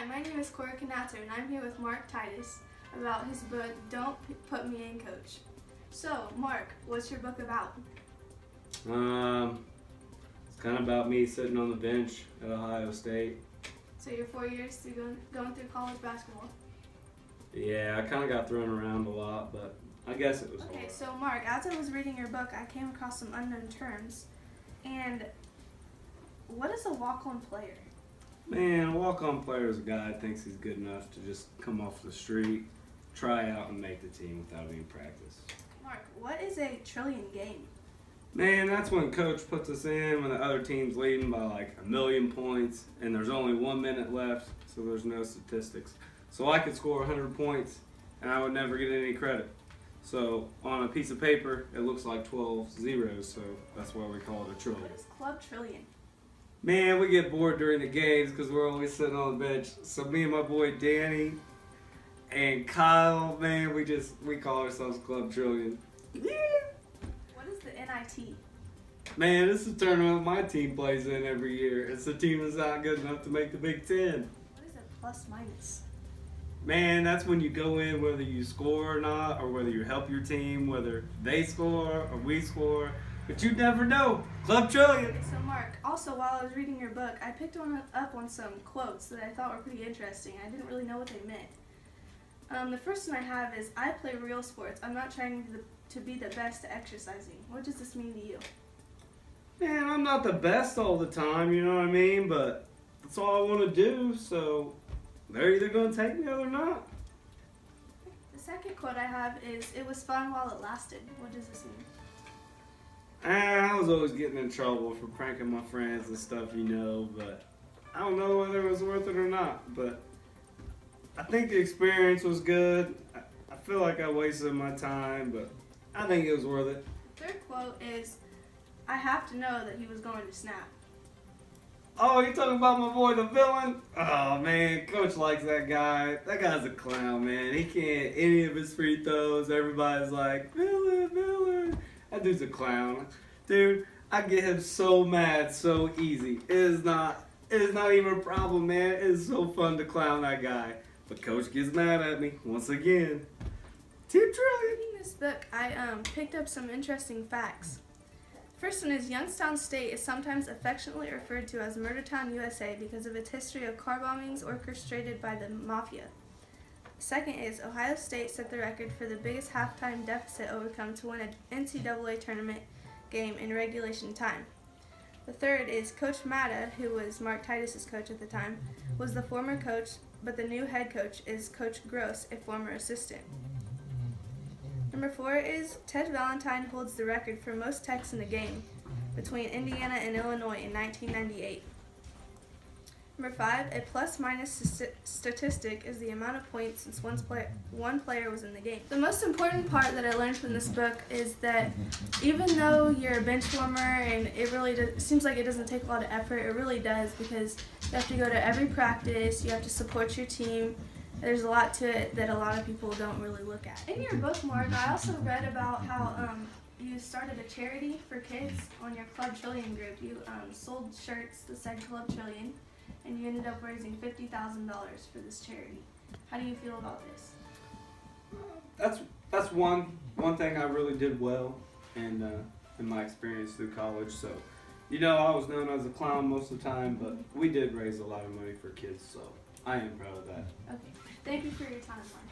Hi, my name is Cora Canato, and I'm here with Mark Titus about his book, Don't Put Me in, Coach. So, Mark, what's your book about? It's kind of about me sitting on the bench at Ohio State. So you're 4 years through going through college basketball. Yeah, I kind of got thrown around a lot, but I guess it was Okay, hard. so Mark, as I was reading your book, I came across some unknown terms. And what is a walk-on player? Man, a walk-on player is a guy that thinks he's good enough to just come off the street, try out, and make the team without any practice. Mark, what is a trillion game? Man, that's when coach puts us in when the other team's leading by like 1,000,000 points, and there's only 1 minute left, so there's no statistics. So I could score 100 points, and I would never get any credit. So on a piece of paper, it looks like 12 zeros, so that's why we call it a trillion. What is club trillion? Man, we get bored during the games because we're always sitting on the bench. So me and my boy Danny and Kyle, man, we call ourselves Club Trillion. Yeah. What is the NIT? Man, this is a tournament my team plays in every year. It's the team that's not good enough to make the Big Ten. What is a plus minus? Man, that's when you go in whether you score or not, or whether you help your team, whether they score or we score. But you never know. Club Trillion. Okay, so Mark, also while I was reading your book, I picked up on some quotes that I thought were pretty interesting. I didn't really know what they meant. The first one I have is, I play real sports. I'm not trying to be the best at exercising. What does this mean to you? Man, I'm not the best all the time, you know what I mean? But that's all I want to do, so they're either going to take me or they're not. The second quote I have is, it was fun while it lasted. What does this mean? I was always getting in trouble for pranking my friends and stuff, you know, but I don't know whether it was worth it or not. But I think the experience was good. I feel like I wasted my time, but I think it was worth it. The third quote is, I have to know that he was going to snap. Oh, you talking about my boy the villain? Oh man, coach likes that guy. That guy's a clown, man. He can't any of his free throws. Everybody's like, villain, villain. That dude's a clown. Dude, I get him so mad so easy. It is not even a problem, man. It is so fun to clown that guy. But coach gets mad at me once again. Team Trillion. Reading this book, I picked up some interesting facts. First one is, Youngstown State is sometimes affectionately referred to as Murdertown, USA because of its history of car bombings orchestrated by the mafia. Second is, Ohio State set the record for the biggest halftime deficit overcome to win an NCAA tournament game in regulation time. The third is, Coach Matta, who was Mark Titus' coach at the time, was the former coach, but the new head coach is Coach Gross, a former assistant. Number 4 is, Ted Valentine holds the record for most techs in a game between Indiana and Illinois in 1998. Number 5, a plus-minus statistic is the amount of points since one player was in the game. The most important part that I learned from this book is that even though you're a bench warmer and it really seems like it doesn't take a lot of effort, it really does, because you have to go to every practice, you have to support your team. There's a lot to it that a lot of people don't really look at. In your book, Mark, I also read about how you started a charity for kids on your Club Trillion group. You sold shirts that said Club Trillion, and you ended up raising $50,000 for this charity. How do you feel about this? That's one thing I really did well and in my experience through college. So, you know, I was known as a clown most of the time, but we did raise a lot of money for kids, so I am proud of that. Okay. Thank you for your time, Mark.